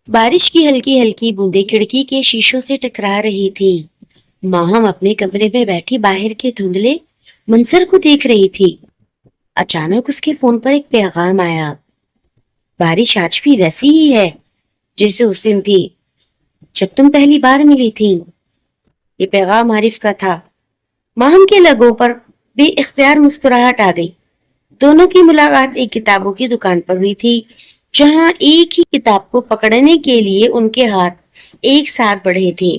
بارش کی ہلکی ہلکی بوندیں کھڑکی کے شیشوں سے ٹکرا رہی تھی۔ ماہم اپنے کمرے میں بیٹھی باہر کے دھندلے منظر کو دیکھ رہی تھی۔ اچانک اس کے فون پر ایک پیغام آیا۔ بارش آج بھی ویسی ہی ہے جیسے اس دن تھی جب تم پہلی بار ملی تھی۔ یہ پیغام عارف کا تھا۔ ماہم کے لبوں پر بے اختیار مسکراہٹ آ گئی۔ دونوں کی ملاقات ایک کتابوں کی دکان پر ہوئی تھی، جہاں ایک ہی کتاب کو پکڑنے کے لیے ان کے ہاتھ ایک ساتھ بڑھے تھے۔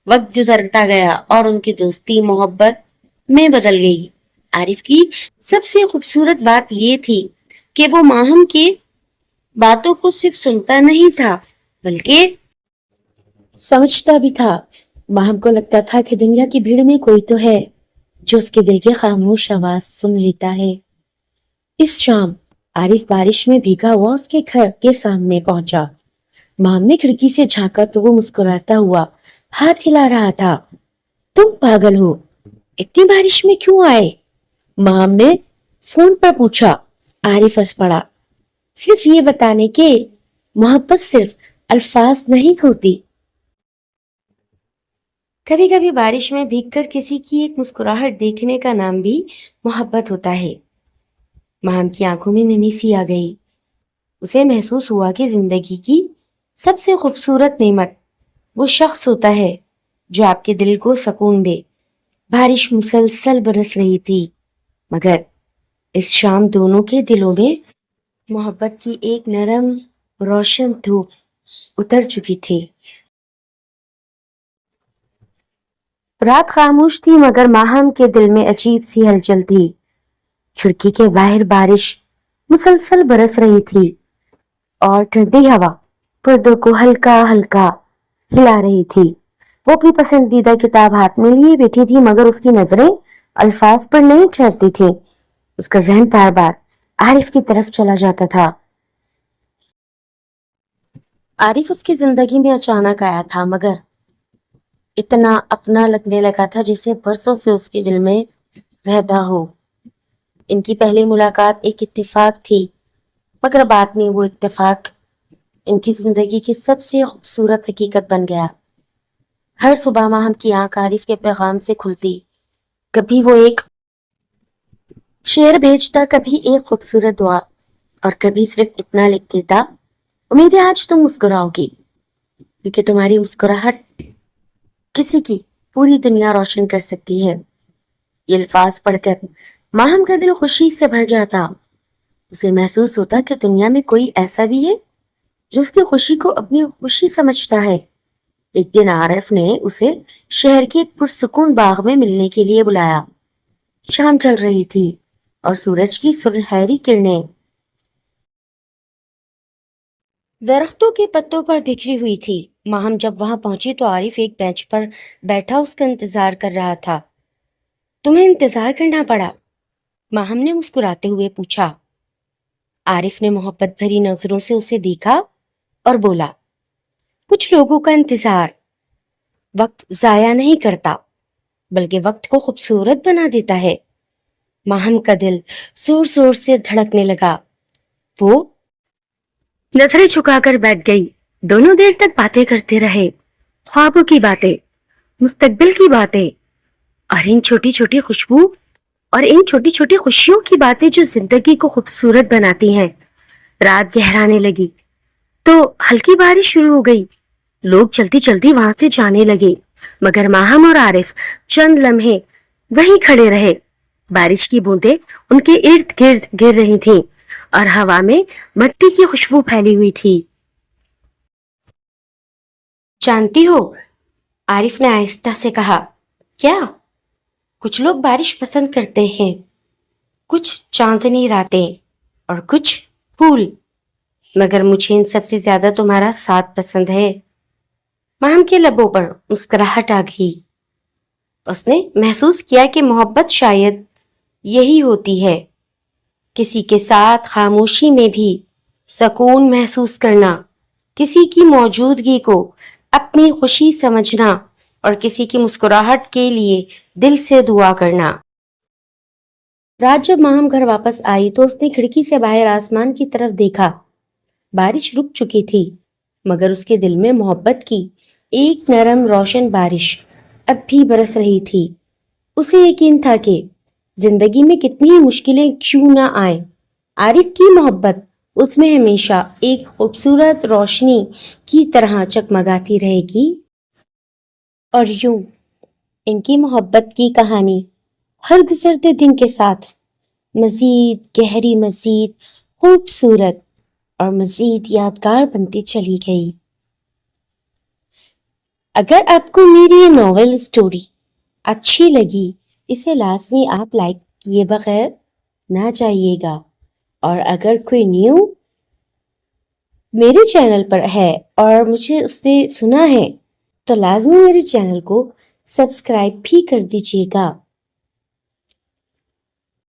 وقت گزرتا گیا اور ان کی دوستی محبت میں بدل گئی۔ عارف کی سب سے خوبصورت بات یہ تھی کہ وہ ماہم کے باتوں کو صرف سنتا نہیں تھا بلکہ سمجھتا بھی تھا۔ ماہم کو لگتا تھا کہ دنیا کی بھیڑ میں کوئی تو ہے جو اس کے دل کے خاموش آواز سن لیتا ہے۔ اس شام عارف بارش میں بھیگا ہوا اس کے گھر کے سامنے پہنچا۔ ماہم نے کھڑکی سے جھانکا تو وہ مسکراتا ہوا ہاتھ ہلا رہا تھا۔ تم پاگل ہو، اتنی بارش میں کیوں آئے؟ ماہم نے فون پر پوچھا۔ عارف ہنس پڑا۔ صرف یہ بتانے کہ محبت صرف الفاظ نہیں ہوتی، کبھی کبھی بارش میں بھیگ کر کسی کی ایک مسکراہٹ دیکھنے کا نام بھی محبت ہوتا ہے۔ ماہم کی آنکھوں میں نمی سی آ گئی۔ اسے محسوس ہوا کہ زندگی کی سب سے خوبصورت نعمت وہ شخص ہوتا ہے جو آپ کے دل کو سکون دے۔ بارش مسلسل برس رہی تھی، مگر اس شام دونوں کے دلوں میں محبت کی ایک نرم روشن دھوپ اتر چکی تھی۔ رات خاموش تھی مگر ماہم کے دل میں عجیب سی ہلچل تھی۔ کھڑکی کے باہر بارش مسلسل برس رہی تھی اور ٹھنڈی ہوا پردوں کو ہلکا ہلکا ہلا رہی تھی۔ وہ اپنی پسندیدہ کتاب ہاتھ میں لیے بیٹھی تھی مگر اس کی نظریں الفاظ پر نہیں ٹھہرتی تھی۔ اس کا ذہن بار بار عارف کی طرف چلا جاتا تھا۔ عارف اس کی زندگی میں اچانک آیا تھا مگر اتنا اپنا لگنے لگا تھا جیسے برسوں سے اس کے دل میں رہتا ہو۔ ان کی پہلی ملاقات ایک اتفاق تھی مگر بعد میں وہ اتفاق ان کی زندگی کی سب سے خوبصورت حقیقت بن گیا۔ ہر صبح ماہم کی آنکھ عارف کے پیغام سے کھلتی۔ کبھی وہ ایک شعر بھیجتا، کبھی ایک خوبصورت دعا، اور کبھی صرف اتنا لکھ دیتا، امید ہے آج تم مسکراؤ گی، کیونکہ تمہاری مسکراہٹ کسی کی پوری دنیا روشن کر سکتی ہے۔ یہ الفاظ پڑھ کر ماہم کا دل خوشی سے بھر جاتا۔ اسے محسوس ہوتا کہ دنیا میں کوئی ایسا بھی ہے جو اس کی خوشی کو اپنی خوشی سمجھتا ہے۔ ایک دن عارف نے اسے شہر کے ایک پرسکون باغ میں ملنے کے لیے بلایا۔ شام چل رہی تھی اور سورج کی سنہری کرنیں درختوں کے پتوں پر بکھری ہوئی تھی۔ ماہم جب وہاں پہنچی تو عارف ایک بینچ پر بیٹھا اس کا انتظار کر رہا تھا۔ تمہیں انتظار کرنا پڑا؟ ماہم نے مسکراتے ہوئے پوچھا۔ عارف نے محبت بھری نظروں سے اسے دیکھا اور بولا، کچھ لوگوں کا انتظار وقت ضائع نہیں کرتا بلکہ وقت کو خوبصورت بنا دیتا ہے۔ ماہم کا دل زور زور سے دھڑکنے لگا۔ وہ نظریں جھکا کر بیٹھ گئی۔ دونوں دیر تک باتیں کرتے رہے، خوابوں کی باتیں، مستقبل کی باتیں، اور ان چھوٹی چھوٹی خوشبو اور ان چھوٹی چھوٹی خوشیوں کی باتیں جو زندگی کو خوبصورت بناتی ہیں۔ رات گہرانے لگی تو ہلکی بارش شروع ہو گئی۔ لوگ جلدی جلدی وہاں سے جانے لگے مگر ماہم اور عارف چند لمحے وہیں کھڑے رہے۔ بارش کی بوندیں ان کے ارد گرد گر رہی تھیں اور ہوا میں مٹی کی خوشبو پھیلی ہوئی تھی۔ جانتی ہو، عارف نے آہستہ سے کہا، کیا؟ کچھ لوگ بارش پسند کرتے ہیں، کچھ چاندنی راتیں اور کچھ پھول، مگر مجھے ان سب سے زیادہ تمہارا ساتھ پسند ہے۔ ماہم کے لبوں پر مسکراہٹ آ گئی۔ اس نے محسوس کیا کہ محبت شاید یہی ہوتی ہے، کسی کے ساتھ خاموشی میں بھی سکون محسوس کرنا، کسی کی موجودگی کو اپنی خوشی سمجھنا اور کسی کی مسکراہٹ کے لیے دل سے دعا کرنا۔ رات جب ماہم گھر واپس آئی تو اس نے کھڑکی سے باہر آسمان کی طرف دیکھا۔ بارش رک چکی تھی مگر اس کے دل میں محبت کی ایک نرم روشن بارش اب بھی برس رہی تھی۔ اسے یقین تھا کہ زندگی میں کتنی مشکلیں کیوں نہ آئیں، عارف کی محبت اس میں ہمیشہ ایک خوبصورت روشنی کی طرح چکمگاتی رہے گی۔ اور یوں ان کی محبت کی کہانی ہر گزرتے دن کے ساتھ مزید گہری، مزید خوبصورت اور مزید یادگار بنتی چلی گئی۔ اگر آپ کو میری یہ ناول اسٹوری اچھی لگی، اسے لازمی آپ لائک کیے بغیر نہ جائیے گا، اور اگر کوئی نیو میرے چینل پر ہے اور مجھے اس نے سنا ہے تو لازمی میرے چینل کو سبسکرائب بھی کر دیجیے گا۔